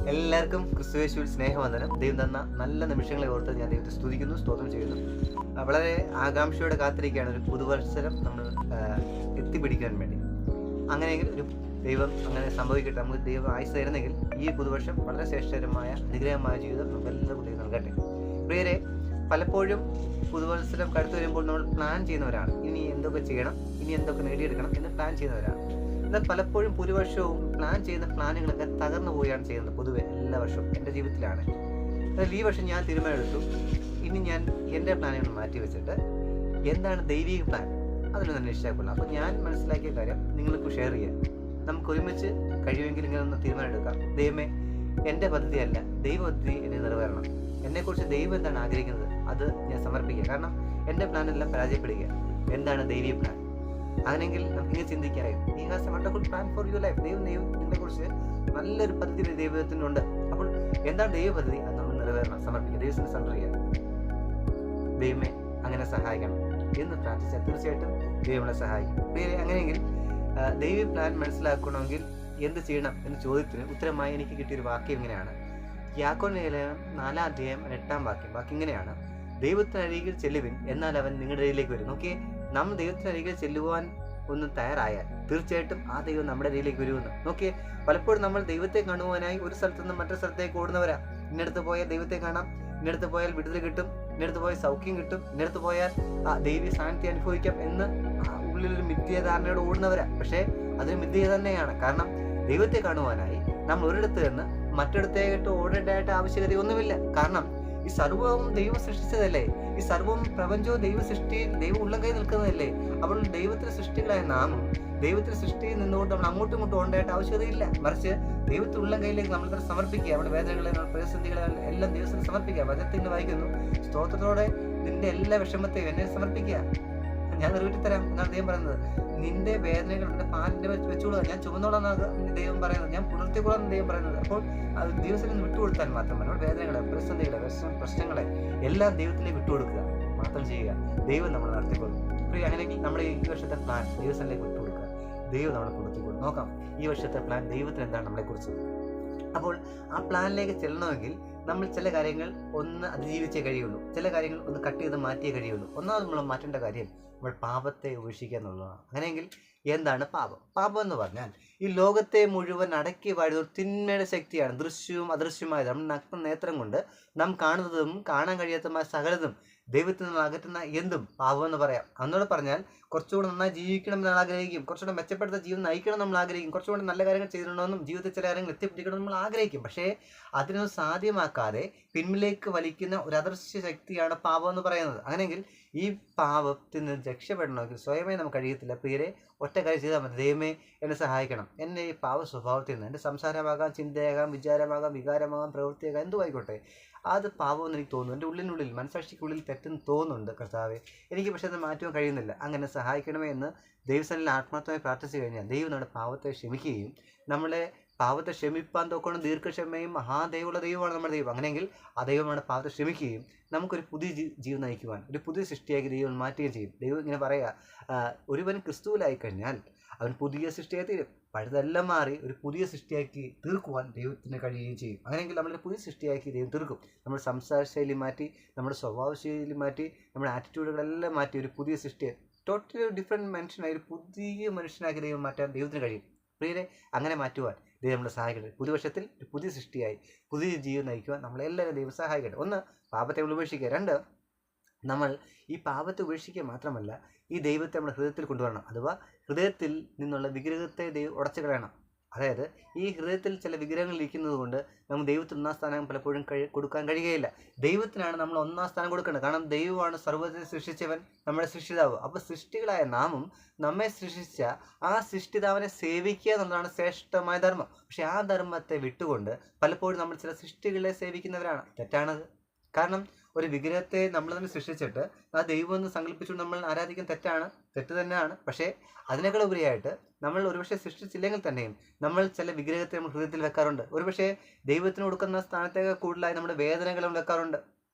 എല്ലാവർക്കും ക്രിസ്തുയേശുവിൽ സ്നേഹവന്ദനം. ദൈവം തന്ന നല്ല നിമിഷങ്ങളെ ഓർത്ത് ഞാൻ ദൈവത്തെ സ്തുതിക്കുന്നു, സ്തോത്രം ചെയ്യുന്നു. വളരെ ആകാംക്ഷയോടെ കാത്തിരിക്കുകയാണ് ഒരു പുതുവത്സരം നമ്മൾ എത്തിപ്പിടിക്കാൻ വേണ്ടി. അങ്ങനെയെങ്കിൽ ഒരു ദൈവം അങ്ങനെ സംഭവിക്കട്ടെ. നമുക്ക് ദൈവം ആയുസ് തരുന്നെങ്കിൽ ഈ പുതുവർഷം വളരെ ശ്രേഷ്ഠകരമായ അനുഗ്രഹമായ ജീവിതം നമുക്ക് എല്ലാവർക്കും ദൈവം നൽകട്ടെ. പ്രിയരെ, പലപ്പോഴും പുതുവത്സരം കടുത്തു വരുമ്പോൾ നമ്മൾ പ്ലാൻ ചെയ്യുന്നവരാണ്. ഇനി എന്തൊക്കെ ചെയ്യണം, ഇനി എന്തൊക്കെ നേടിയെടുക്കണം എന്ന് പ്ലാൻ ചെയ്യുന്നവരാണ്. എന്നാൽ പലപ്പോഴും പുതുവർഷവും പ്ലാൻ ചെയ്യുന്ന പ്ലാനുകളൊക്കെ തകർന്നു പോവുകയാണ് ചെയ്യുന്നത്. പൊതുവെ എല്ലാ വർഷവും എൻ്റെ ജീവിതത്തിലാണ്. എന്നാൽ ഈ വർഷം ഞാൻ തീരുമാനമെടുത്തു, ഇനി ഞാൻ എൻ്റെ പ്ലാനുകൾ മാറ്റി വെച്ചിട്ട് എന്താണ് ദൈവിക പ്ലാൻ അതിലൊന്നും അന്വേഷിച്ചാൽ. അപ്പോൾ ഞാൻ മനസ്സിലാക്കിയ കാര്യം നിങ്ങൾക്ക് ഷെയർ ചെയ്യാം. നമുക്ക് ഒരുമിച്ച് കഴിയുമെങ്കിൽ ഇങ്ങനെ ഒന്ന് തീരുമാനമെടുക്കാം. ദൈവമേ, എൻ്റെ പദ്ധതിയല്ല, ദൈവ പദ്ധതി എന്നെ നിറവേറണം. എന്നെക്കുറിച്ച് ദൈവം എന്താണ് ആഗ്രഹിക്കുന്നത് അത് ഞാൻ സമർപ്പിക്കുക. കാരണം എൻ്റെ പ്ലാനെല്ലാം പരാജയപ്പെടുക. എന്താണ് ദൈവിക പ്ലാൻ? അങ്ങനെയെങ്കിൽ നമുക്ക് ഇങ്ങനെ ചിന്തിക്കാറായി, he has a wonderful plan for your life. ദൈവം നിങ്ങളെക്കുറിച്ച് നല്ലൊരു പദ്ധതി ദൈവത്തിനുണ്ട്. അപ്പോൾ എന്താണ് ദൈവ പദ്ധതി? അത് നമ്മൾ നിറവേറണം, സമർപ്പിക്കുക, ദൈവത്തിന് സെൻറ്റർ ചെയ്യാം. ദൈവമേ അങ്ങനെ സഹായിക്കണം എന്ന് പ്രാർത്ഥിച്ചാൽ തീർച്ചയായിട്ടും ദൈവം നമ്മളെ സഹായിക്കും. അങ്ങനെയെങ്കിൽ ദൈവ പ്ലാൻ മനസ്സിലാക്കണമെങ്കിൽ എന്ത് ചെയ്യണം എന്ന ചോദ്യത്തിന് ഉത്തരമായി എനിക്ക് കിട്ടിയൊരു വാക്യം ഇങ്ങനെയാണ്. യാക്കോബിന്റെ ലേഖനം 4:8 വാക്യം ഇങ്ങനെയാണ്: ദൈവത്തിനരികിൽ ചെല്ലുവിൻ, എന്നാൽ അവൻ നിങ്ങളുടെ ഇടയിലേക്ക് വരും. നോക്കിയേ, നമ്മൾ ദൈവത്തിനരികിൽ ചെല്ലുവാൻ ഒന്ന് തയ്യാറായാൽ തീർച്ചയായിട്ടും ആ ദൈവം നമ്മുടെ ഇടയിലേക്ക് വരുമെന്ന്. നോക്കിയേ, പലപ്പോഴും നമ്മൾ ദൈവത്തെ കാണുവാനായി ഒരു സ്ഥലത്ത് നിന്ന് മറ്റൊരു സ്ഥലത്തേക്ക് ഓടുന്നവരാ. ഇന്നടുത്ത് പോയാൽ ദൈവത്തെ കാണാം, ഇന്നടുത്ത് പോയാൽ വിടുതൽ കിട്ടും, ഇന്നടുത്ത് പോയാൽ സൗഖ്യം കിട്ടും, ഇന്നടുത്ത് പോയാൽ ആ ദൈവീയ സാന്നിധ്യം അനുഭവിക്കാം എന്ന് ഉള്ളിലൊരു മിഥ്യാധാരണയോട് ഓടുന്നവരാ. പക്ഷേ അതൊരു മിഥ്യ തന്നെയാണ്. കാരണം ദൈവത്തെ കാണുവാനായി നമ്മൾ ഒരിടത്ത് നിന്ന് മറ്റിടത്തേക്ക് ഓടേണ്ടതായിട്ട് ആവശ്യകത ഒന്നുമില്ല. കാരണം ഈ സർവവും ദൈവം സൃഷ്ടിച്ചതല്ലേ, ഈ സർവവും പ്രപഞ്ചവും ദൈവം ഉള്ളം കൈ നിൽക്കുന്നതല്ലേ. അപ്പോൾ ദൈവത്തിന്റെ സൃഷ്ടികളായ നാമും ദൈവത്തിന്റെ സൃഷ്ടിയിൽ നിന്നുകൊണ്ട് നമ്മൾ അങ്ങോട്ടും ഇങ്ങോട്ടും ഓടേണ്ട ആവശ്യകതയില്ല. മറിച്ച് ദൈവത്തിന്റെ ഉള്ളം കൈയിലേക്ക് നമ്മൾ തന്നെ സമർപ്പിക്കുക. നമ്മുടെ വേദനകളെ, പ്രതിസന്ധികളെ എല്ലാം ദൈവത്തിന് സമർപ്പിക്കുക. വചനത്തിൽ വായിക്കുന്നു, സ്തോത്രത്തോടെ നിന്റെ എല്ലാ വിഷമത്തെയും എന്നെ സമർപ്പിക്കുക, ഞാൻ നിറവേറ്റിത്തരാം എന്നാണ് ദൈവം പറയുന്നത്. നിന്റെ വേദനകൾ നിന്റെ പാലിന്റെ വെച്ചുകൊള്ളുക, ഞാൻ ചുമന്നോളാന്നാണ് ദൈവം പറയുന്നത്, ഞാൻ പുലർത്തിക്കൊള്ളാന്ന് ദൈവം പറയുന്നത്. അപ്പോൾ അത് ദൈവത്തിന് വിട്ടുകൊടുത്താൽ മാത്രം മതി. വേദനകളെ, പ്രതിസന്ധികളെ, പ്രശ്നങ്ങളെ എല്ലാം ദൈവത്തിലേക്ക് വിട്ടുകൊടുക്കുക മാത്രം ചെയ്യുക. ദൈവം നമ്മൾ നടത്തിക്കൊള്ളും. അങ്ങനെയെങ്കിൽ നമ്മുടെ ഈ വർഷത്തെ പ്ലാൻ ദൈവത്തിലേക്ക് വിട്ടുകൊടുക്കുക, ദൈവം നമ്മളെ കൊടുത്തിക്കൊള്ളും. നോക്കാം ഈ വർഷത്തെ പ്ലാൻ ദൈവത്തിന് എന്താണ് നമ്മളെക്കുറിച്ച്. അപ്പോൾ ആ പ്ലാനിലേക്ക് ചെല്ലണമെങ്കിൽ നമ്മൾ ചില കാര്യങ്ങൾ ഒന്ന് അതിജീവിച്ചേ കഴിയുള്ളൂ, ചില കാര്യങ്ങൾ ഒന്ന് കട്ട് ചെയ്ത് മാറ്റിയേ കഴിയുള്ളൂ. ഒന്നാമത് നമ്മൾ മാറ്റേണ്ട കാര്യം നമ്മൾ പാപത്തെ ഉപേക്ഷിക്കുക എന്നുള്ളതാണ്. അങ്ങനെയെങ്കിൽ എന്താണ് പാപം? പാപം എന്ന് പറഞ്ഞാൽ ഈ ലോകത്തെ മുഴുവൻ അടക്കി വാഴുന്ന ഒരു തിന്മയുടെ ശക്തിയാണ്. ദൃശ്യവും അദൃശ്യമായത് നമ്മൾ നഗ്ന നേത്രം കൊണ്ട് നാം കാണുന്നതും കാണാൻ കഴിയാത്തതുമായ സകലതും ദൈവത്തിൽ നിന്ന് അകറ്റുന്ന എന്തും പാപം എന്ന് പറയാം. അന്നോട് പറഞ്ഞാൽ കുറച്ചുകൂടെ നന്നായി ജീവിക്കണം എന്ന് നമ്മൾ ആഗ്രഹിക്കും, കുറച്ചുകൂടെ മെച്ചപ്പെടുത്ത ജീവിതം നയിക്കണം നമ്മൾ ആഗ്രഹിക്കും, കുറച്ചുകൂടെ നല്ല കാര്യങ്ങൾ ചെയ്തിട്ടുണ്ടെന്നും ജീവിതത്തിൽ ചില കാര്യങ്ങൾ എത്തിപ്പിടിക്കണം നമ്മൾ ആഗ്രഹിക്കും. പക്ഷേ അതിനൊന്നും സാധ്യമാക്കാതെ പിന്നിലേക്ക് വലിക്കുന്ന ഒരു അദൃശ്യ ശക്തിയാണ് പാപം എന്ന് പറയുന്നത്. അങ്ങനെയെങ്കിൽ ഈ പാപത്തിൽ നിന്ന് രക്ഷപ്പെടണമെങ്കിൽ സ്വയമേ നമുക്ക് കഴിയത്തില്ല. പ്രിയരെ, ഒറ്റ കാര്യം ചെയ്താൽ മതി. ദൈവമേ എന്നെ സഹായിക്കണം, എന്നെ ഈ പാപ സ്വഭാവത്തിൽ നിന്ന്, എൻ്റെ സംസാരമാകാം, ചിന്തയാകാം, വിചാരമാകാം, വികാരമാകാം, പ്രവൃത്തിയാകാം, എന്തുമായിക്കോട്ടെ, അത് പാപമെന്ന് എനിക്ക് തോന്നുന്നു. എൻ്റെ ഉള്ളിനുള്ളിൽ, മനസാക്ഷിക്കുള്ളിൽ തെറ്റെന്ന് തോന്നുന്നുണ്ട്. കർത്താവേ, എനിക്ക് പക്ഷേ അത് മാറ്റുവാൻ കഴിയുന്നില്ല, അങ്ങനെ സഹായിക്കണമേ എന്ന് ദൈവസന്നിധിയിൽ ആത്മാർത്ഥമായി പ്രാർത്ഥിച്ചു കഴിഞ്ഞാൽ ദൈവം നമ്മുടെ പാപത്തെ ക്ഷമിക്കുകയും നമ്മളെ പാപത്തെ ക്ഷമിപ്പാൻ തോക്കണം ദീർഘക്ഷമയും മഹാദൈവമുള്ള ദൈവമാണ് നമ്മുടെ ദൈവം. അങ്ങനെയെങ്കിൽ ആ ദൈവമാണ് പാപത്തെ ക്ഷമിക്കുകയും നമുക്കൊരു പുതിയ ജീവൻ നയിക്കുവാൻ, ഒരു പുതിയ സൃഷ്ടിയാക്കി ദൈവം മാറ്റുകയും ചെയ്യും. ദൈവം ഇങ്ങനെ പറയുക, ഒരുവൻ ക്രിസ്തുവിലായി കഴിഞ്ഞാൽ അവൻ പുതിയ സൃഷ്ടിയായി തീരും, പഴയതെല്ലാം മാറി ഒരു പുതിയ സൃഷ്ടിയാക്കി തീർക്കുവാൻ ദൈവത്തിന് കഴിയുകയും ചെയ്യും. അങ്ങനെയെങ്കിൽ നമ്മളൊരു പുതിയ സൃഷ്ടിയാക്കി ദൈവം തീർക്കും. നമ്മുടെ സംസാര ശൈലി മാറ്റി, നമ്മുടെ സ്വഭാവശൈലി മാറ്റി, നമ്മുടെ ആറ്റിറ്റ്യൂഡുകളെല്ലാം മാറ്റി ഒരു പുതിയ സൃഷ്ടിയെ, ടോട്ടലി ഡിഫറെൻറ്റ് മനുഷ്യനായി ഒരു പുതിയ മനുഷ്യനാക്കി ദൈവം മാറ്റാൻ ദൈവത്തിന് കഴിയും. പ്രിയരെ, അങ്ങനെ മാറ്റുവാൻ ദൈവം നമ്മളെ സഹായിക്കട്ടെ. പുതുവർഷത്തിൽ ഒരു പുതിയ സൃഷ്ടിയായി പുതിയ ജീവൻ നയിക്കുവാൻ നമ്മളെല്ലാവരും ദൈവം സഹായിക്കട്ടെ. ഒന്ന്, പാപത്തെ നമ്മൾ ഉപേക്ഷിക്കുക. രണ്ട്, നമ്മൾ ഈ പാപത്തെ ഉപേക്ഷിക്കുക മാത്രമല്ല, ഈ ദൈവത്തെ നമ്മുടെ ഹൃദയത്തിൽ കൊണ്ടുവരണം. അഥവാ ഹൃദയത്തിൽ നിന്നുള്ള വിഗ്രഹത്തെ ദൈവം ഉടച്ചു കളയണം. അതായത് ഈ ഹൃദയത്തിൽ ചില വിഗ്രഹങ്ങൾ ഇരിക്കുന്നത് കൊണ്ട് നമുക്ക് ദൈവത്തിന് ഒന്നാം സ്ഥാനം പലപ്പോഴും കൊടുക്കാൻ കഴിയുകയില്ല. ദൈവത്തിനാണ് നമ്മൾ ഒന്നാം സ്ഥാനം കൊടുക്കേണ്ടത്. കാരണം ദൈവമാണ് സർവ്വത്തെ സൃഷ്ടിച്ചവൻ, നമ്മുടെ സൃഷ്ടിതാവ്. അപ്പോൾ സൃഷ്ടികളായ നാമും നമ്മെ സൃഷ്ടിച്ച ആ സൃഷ്ടിതാവിനെ സേവിക്കുക എന്നുള്ളതാണ് ശ്രേഷ്ഠമായ ധർമ്മം. പക്ഷെ ആ ധർമ്മത്തെ വിട്ടുകൊണ്ട് പലപ്പോഴും നമ്മൾ ചില സൃഷ്ടികളെ സേവിക്കുന്നവരാണ്. തെറ്റാണത്. കാരണം ഒരു വിഗ്രഹത്തെ നമ്മൾ തന്നെ സൃഷ്ടിച്ചിട്ട് ആ ദൈവം എന്ന് സങ്കല്പിച്ചുകൊണ്ട് നമ്മൾ ആരാധിക്കാൻ തെറ്റ് തന്നെയാണ്. പക്ഷേ അതിനേക്കാൾ ഉപരിയായിട്ട് നമ്മൾ ഒരുപക്ഷെ സൃഷ്ടിച്ചില്ലെങ്കിൽ തന്നെയും നമ്മൾ ചില വിഗ്രഹത്തെ നമ്മൾ ഹൃദയത്തിൽ വെക്കാറുണ്ട്. ഒരുപക്ഷെ ദൈവത്തിന് കൊടുക്കുന്ന സ്ഥാനത്തേക്ക് കൂടുതലായി നമ്മുടെ വേദനകൾ വെക്കാറുണ്ട്.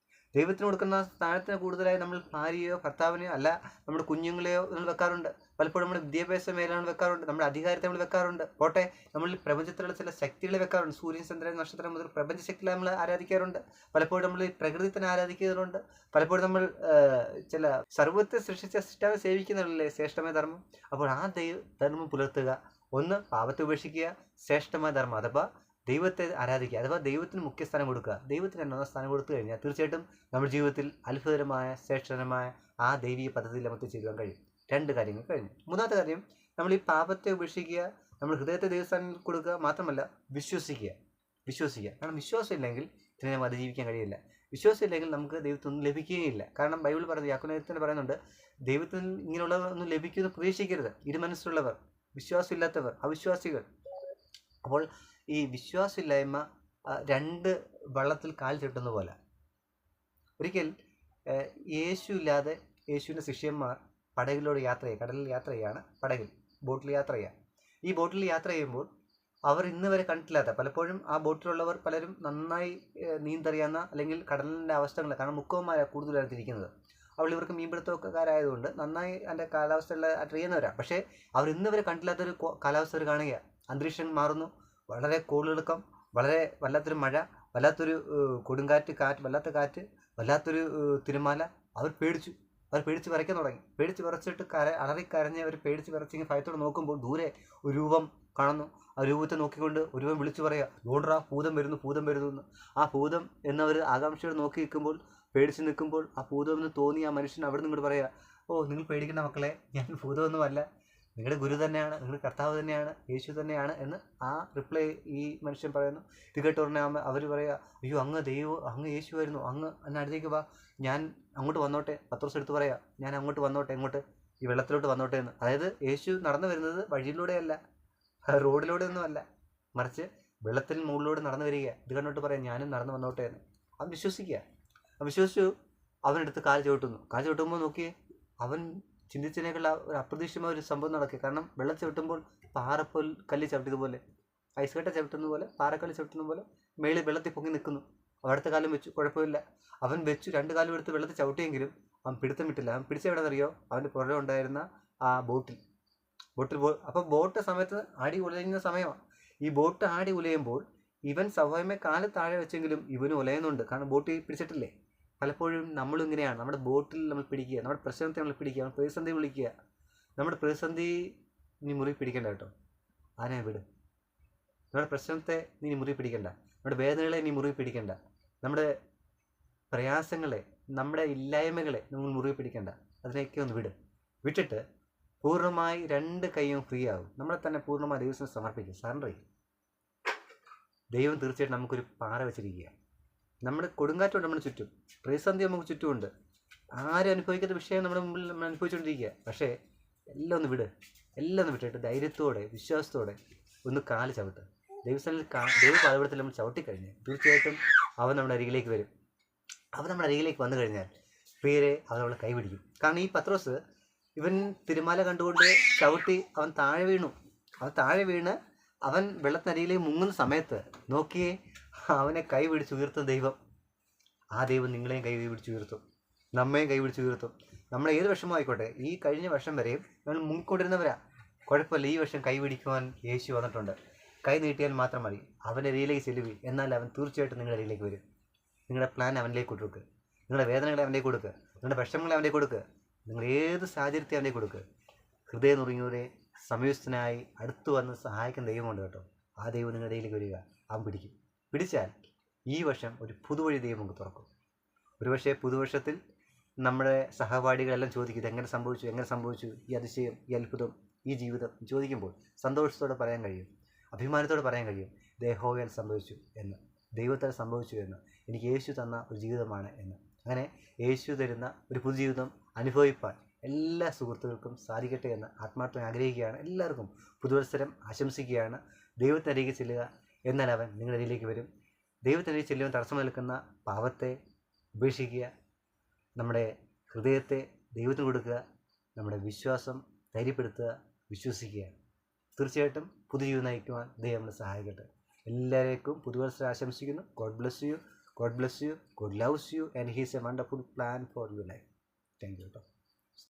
ദൈവത്തിന് കൊടുക്കുന്ന സ്ഥാനത്തിന് കൂടുതലായി നമ്മൾ ഭാര്യയോ ഭർത്താവിനെയോ അല്ല നമ്മുടെ കുഞ്ഞുങ്ങളെയോ നമ്മൾ വെക്കാറുണ്ട്. പലപ്പോഴും നമ്മുടെ വിദ്യാഭ്യാസ മേഖലകൾ വെക്കാറുണ്ട്, നമ്മുടെ അധികാരത്തെ നമ്മൾ വെക്കാറുണ്ട്. പോട്ടെ, നമ്മൾ പ്രപഞ്ചത്തിലുള്ള ചില ശക്തികളെ വെക്കാറുണ്ട്. സൂര്യൻ, ചന്ദ്രൻ, നക്ഷത്രം മുതൽ പ്രപഞ്ച ശക്തികളെ നമ്മൾ ആരാധിക്കാറുണ്ട്. പലപ്പോഴും നമ്മൾ പ്രകൃതി തന്നെ ആരാധിക്കാറുണ്ട്. പലപ്പോഴും നമ്മൾ ചില സർവ്വത്തെ സൃഷ്ടിച്ച സൃഷ്ടാവെ സേവിക്കുന്നുള്ളല്ലേ ശ്രേഷ്ഠമായ ധർമ്മം. അപ്പോൾ ആ ധർമ്മം പുലർത്തുക. ഒന്ന്, പാപത്തെ ഉപേക്ഷിക്കുക. ശ്രേഷ്ഠമായ ധർമ്മം അഥവാ ദൈവത്തെ ആരാധിക്കുക, അഥവാ ദൈവത്തിന് മുഖ്യസ്ഥാനം കൊടുക്കുക. ദൈവത്തിന് ഒന്നാം സ്ഥാനം കൊടുത്തു കഴിഞ്ഞാൽ തീർച്ചയായിട്ടും നമ്മുടെ ജീവിതത്തിൽ അത്ഭുതകരമായ ശ്രേഷ്ഠകരമായ ആ ദൈവിക പദ്ധതിയിൽ നമുക്ക് ചേരുവാൻ കഴിയും. 2 കാര്യങ്ങൾ കഴിഞ്ഞു. മൂന്നാമത്തെ കാര്യം, നമ്മൾ ഈ പാപത്തെ ഉപേക്ഷിക്കുക, നമ്മൾ ഹൃദയത്തെ ദൈവസ്ഥാനം കൊടുക്കുക, മാത്രമല്ല വിശ്വസിക്കുക. കാരണം വിശ്വാസം ഇല്ലെങ്കിൽ ഇതിനെ നമുക്ക് അതിജീവിക്കാൻ കഴിയില്ല. വിശ്വാസം ഇല്ലെങ്കിൽ നമുക്ക് ദൈവത്തൊന്നും ലഭിക്കുകയില്ല. കാരണം ബൈബിൾ പറയുന്നത്, യാക്കോബിൽ പറയുന്നുണ്ട്, ദൈവത്തിൽ ഇങ്ങനെയുള്ളതൊന്നും ലഭിക്കുമെന്ന് പ്രതീക്ഷിക്കരുത്. ഇരുമനസ്സുള്ളവർ, വിശ്വാസമില്ലാത്തവർ, അവിശ്വാസികൾ. അപ്പോൾ ഈ വിശ്വാസമില്ലായ്മ 2 വള്ളത്തിൽ കാൽ ചവിട്ടുന്ന പോലെ. ഒരിക്കൽ യേശു ഇല്ലാതെ യേശുവിൻ്റെ ശിഷ്യന്മാർ പടകിലൂടെ യാത്ര ചെയ്യുക, കടലിൽ യാത്ര ചെയ്യുകയാണ്, ബോട്ടിൽ യാത്ര ചെയ്യുക. ഈ ബോട്ടിൽ യാത്ര ചെയ്യുമ്പോൾ അവർ ഇന്ന് വരെ കണ്ടിട്ടില്ലാത്ത, പലപ്പോഴും ആ ബോട്ടിലുള്ളവർ പലരും നന്നായി നീന്തറിയാവുന്ന അല്ലെങ്കിൽ കടലിൻ്റെ അവസ്ഥകൾ, കാരണം മുക്കവന്മാരാണ് കൂടുതലായിട്ട് ഇരിക്കുന്നത്. അവൾ ഇവർക്ക് മീൻപിടുത്തക്കാരായതുകൊണ്ട് നന്നായി അതിൻ്റെ കാലാവസ്ഥകളെ അറിയുന്നവരാണ്. പക്ഷേ അവർ ഇന്ന് വരെ കണ്ടില്ലാത്തൊരു കാലാവസ്ഥ അവർ കാണുക. അന്തരീക്ഷം മാറുന്നു, വളരെ കോളിളക്കം, വളരെ വല്ലാത്തൊരു മഴ, വല്ലാത്തൊരു കൊടുങ്കാറ്റ്, വല്ലാത്ത കാറ്റ്, വല്ലാത്തൊരു തിരമാല. അവർ പേടിച്ച് വിറയ്ക്കാൻ തുടങ്ങി. പേടിച്ച് വിറച്ചിട്ട് അലറിക്കരഞ്ഞ് അവർ പേടിച്ച് വിറച്ചിങ്ങനെ ഭയത്തോടെ നോക്കുമ്പോൾ ദൂരെ ഒരു രൂപം കാണുന്നു. ആ രൂപത്തെ നോക്കിക്കൊണ്ട് ഒരു രൂപം വിളിച്ചു പറയുക, "ഓടറാ, ഭൂതം വരുന്നു എന്ന്." ആ ഭൂതം എന്നവർ ആകാംക്ഷയോടെ നോക്കി നിൽക്കുമ്പോൾ, പേടിച്ച് നിൽക്കുമ്പോൾ, ആ ഭൂതം എന്ന് തോന്നി ആ മനുഷ്യൻ അവിടെ നിന്ന് ഇങ്ങോട്ട് പറയുക, "ഓ, നിങ്ങൾ പേടിക്കേണ്ട മക്കളെ, ഞാൻ ഭൂതമൊന്നുമല്ല, നിങ്ങളുടെ ഗുരു തന്നെയാണ്, നിങ്ങളുടെ കർത്താവ് തന്നെയാണ്, യേശു തന്നെയാണ്" എന്ന് ആ റിപ്ലൈ ഈ മനുഷ്യൻ പറയുന്നു. ഇത് കേട്ട ഉടനെ അവർ പറയുക, "അയ്യോ, അങ്ങ് യേശു ആയിരുന്നു, അങ്ങ് എന്നെ അടുത്തേക്ക് വാ, ഞാൻ അങ്ങോട്ട് വന്നോട്ടെ." പത്രോസ് എടുത്ത് പറയാ, "ഞാൻ അങ്ങോട്ട് വന്നോട്ടെ, എങ്ങോട്ട്? ഈ വെള്ളത്തിലോട്ട് വന്നോട്ടെ" എന്ന്. അതായത് യേശു നടന്നു വരുന്നത് വഴിയിലൂടെയല്ല, റോഡിലൂടെ ഒന്നുമല്ല, മറിച്ച് വെള്ളത്തിൽ മുകളിലൂടെ നടന്നു വരിക. ഇത് കണ്ടോട്ട് പറയാം, "ഞാനും നടന്നു വന്നോട്ടെ" എന്ന്. അവൻ വിശ്വസിച്ചു. അവനെടുത്ത് കാൽ ചവിട്ടുമ്പോൾ നോക്കിയേ, അവൻ ചിന്തിച്ചതിനേക്കുള്ള ഒരു അപ്രതീക്ഷിതമായ ഒരു സംഭവം നടക്കുക. കാരണം വെള്ളം ചവിട്ടുമ്പോൾ കല്ല് ചവിട്ടിയതുപോലെ, ഐസ് കട്ട ചവിട്ടുന്ന പോലെ, പാറക്കല്ല് ചവിട്ടുന്ന പോലെ മേളിൽ വെള്ളത്തിൽ പൊങ്ങി നിൽക്കുന്നു. അടുത്ത കാലം വെച്ചു, കുഴപ്പമില്ല. അവൻ 2 കാലം എടുത്ത് വെള്ളത്തിൽ ചവിട്ടിയെങ്കിലും അവൻ പിടുത്തം വിട്ടില്ല. അവൻ പിടിച്ചെവിടെന്നറിയോ? അവൻ്റെ പുറകെ ഉണ്ടായിരുന്ന ആ ബോട്ടിൽ. അപ്പോൾ ബോട്ട് സമയത്ത് ആടി ഉലയുന്ന സമയമാണ്. ഈ ബോട്ട് ആടി ഉലയുമ്പോൾ ഇവൻ സ്വാഭാവികമായി കാല് താഴെ വെച്ചെങ്കിലും ഇവനും ഉലയുന്നുണ്ട്. കാരണം ബോട്ട് പിടിച്ചിട്ടില്ലേ. പലപ്പോഴും നമ്മളും ഇങ്ങനെയാണ്. നമ്മുടെ ബോട്ടിൽ നമ്മൾ പിടിക്കുക, നമ്മുടെ പ്രശ്നത്തെ നമ്മൾ പിടിക്കുക, നമ്മൾ പ്രതിസന്ധി വിളിക്കുക. നമ്മുടെ പ്രതിസന്ധി നീ മുറി പിടിക്കണ്ട കേട്ടോ, ആനെ വിട്. നമ്മുടെ പ്രശ്നത്തെ നീ മുറി പിടിക്കണ്ട, നമ്മുടെ വേദനകളെ നീ മുറി പിടിക്കണ്ട, നമ്മുടെ പ്രയാസങ്ങളെ, നമ്മുടെ ഇല്ലായ്മകളെ നമ്മൾ മുറി പിടിക്കണ്ട. അതിനെയൊക്കെ ഒന്ന് വിട്ടിട്ട് പൂർണ്ണമായി 2 കൈയും ഫ്രീ ആകും. നമ്മളെ തന്നെ പൂർണ്ണമായി ദൈവത്തിന് സമർപ്പിക്കും, സറണ്ടർ ചെയ്യും. ദൈവം തീർച്ചയായിട്ടും നമുക്കൊരു പാറ വെച്ചിരിക്കുക. നമ്മുടെ കൊടുങ്കാറ്റുണ്ട് നമ്മുടെ ചുറ്റും, പ്രതിസന്ധി നമുക്ക് ചുറ്റുമുണ്ട്, ആരും അനുഭവിക്കാത്ത വിഷയം നമ്മുടെ മുമ്പിൽ നമ്മൾ അനുഭവിച്ചുകൊണ്ടിരിക്കുക. പക്ഷേ എല്ലാം ഒന്ന് വിട്ടിട്ട് ധൈര്യത്തോടെ, വിശ്വാസത്തോടെ ഒന്ന് കാല് ചവിട്ട്. ദൈവപാതപടത്തിൽ നമ്മൾ ചവിട്ടിക്കഴിഞ്ഞാൽ തീർച്ചയായിട്ടും അവൻ നമ്മുടെ അരികിലേക്ക് വരും. അവൻ നമ്മുടെ അരികിലേക്ക് വന്നു കഴിഞ്ഞാൽ പ്രിയരെ, അവൻ നമ്മളെ കൈപിടിക്കും. കാരണം ഈ പത്രോസ്, ഇവൻ തിരുമാല കണ്ടുകൊണ്ട് ചവിട്ടി അവൻ താഴെ വീണ് അവൻ വെള്ളത്തിനരിയിലേക്ക് മുങ്ങുന്ന സമയത്ത് നോക്കിയേ, അവനെ കൈ പിടിച്ച് ഉയർത്തും ദൈവം. ആ ദൈവം നിങ്ങളെയും കൈ പിടിച്ച് ഉയർത്തും, നമ്മയും കൈ പിടിച്ച് ഉയർത്തും. നമ്മളെ ഏത് വർഷമോ ആയിക്കോട്ടെ, ഈ കഴിഞ്ഞ വർഷം വരെയും നമ്മൾ മുങ്ങിക്കൊണ്ടിരുന്നവരാ, കുഴപ്പമില്ല. ഈ വർഷം കൈ പിടിക്കുവാൻ യേശു വന്നിട്ടുണ്ട്. കൈ നീട്ടിയാൽ മാത്രം മതി. അവൻ്റെ അരിയിലേക്ക് ചെല്ലുവി, എന്നാൽ അവൻ തീർച്ചയായിട്ടും നിങ്ങളുടെ അരിയിലേക്ക് വരും. നിങ്ങളുടെ പ്ലാൻ അവനിലേക്ക് കൊടുക്കുക, നിങ്ങളുടെ വേദനകളെ അവൻ്റെ കൊടുക്കുക, നിങ്ങളുടെ വിഷമങ്ങളെ അവൻ്റെ കൊടുക്കുക, നിങ്ങൾ ഏത് സാഹചര്യത്തെ അവൻ്റെ കൊടുക്കുക. ഹൃദയം നുറുങ്ങിയവരെ സമയസ്ഥനായി അടുത്തു വന്ന് സഹായിക്കുന്ന ദൈവമുണ്ട് കേട്ടോ. ആ ദൈവം നിങ്ങളുടെ ഇടയിലേക്ക് വരിക, അവൻ പിടിച്ചാൽ ഈ വർഷം ഒരു പുതുവഴി ദൈവം നമുക്ക് തുറക്കും. ഒരുപക്ഷെ പുതുവർഷത്തിൽ നമ്മുടെ സഹപാഠികളെല്ലാം ചോദിക്കും, ഇതെങ്ങനെ സംഭവിച്ചു, ഈ അതിശയം, ഈ അത്ഭുതം, ഈ ജീവിതം ചോദിക്കുമ്പോൾ സന്തോഷത്തോടെ പറയാൻ കഴിയും, അഭിമാനത്തോടെ പറയാൻ കഴിയും, യഹോവയാൽ സംഭവിച്ചു എന്ന്, ദൈവത്താൽ സംഭവിച്ചു എന്ന്, എനിക്ക് യേശു തന്ന ഒരു ജീവിതമാണ് എന്ന്. അങ്ങനെ യേശു തരുന്ന ഒരു പുതുജീവിതം അനുഭവിപ്പാൻ എല്ലാ സുഹൃത്തുക്കൾക്കും സാധിക്കട്ടെ എന്ന് ആത്മാർത്ഥമായി ആഗ്രഹിക്കുകയാണ്. എല്ലാവർക്കും പുതുവത്സരം ആശംസിക്കുകയാണ്. ദൈവത്തിനരികെ ചെല്ലുക, എന്നാൽ അവൻ നിങ്ങളുടെ അരികിലേക്ക് വരും. ദൈവത്തിനരികെ ചെല്ലുവാൻ തടസ്സം നിൽക്കുന്ന പാപത്തെ ഉപേക്ഷിക്കുക, നമ്മുടെ ഹൃദയത്തെ ദൈവത്തിന് കൊടുക്കുക, നമ്മുടെ വിശ്വാസം ധൈര്യപ്പെടുത്തുക, വിശ്വസിക്കുക. തീർച്ചയായിട്ടും പുതുജീവിതം നയിക്കുവാൻ ദൈവം നമ്മളെ സഹായിക്കട്ടെ. എല്ലാവർക്കും പുതുവത്സരം ആശംസിക്കുന്നു. God bless you. God bless you. God loves you, and He has a wonderful plan for your life. Thank you.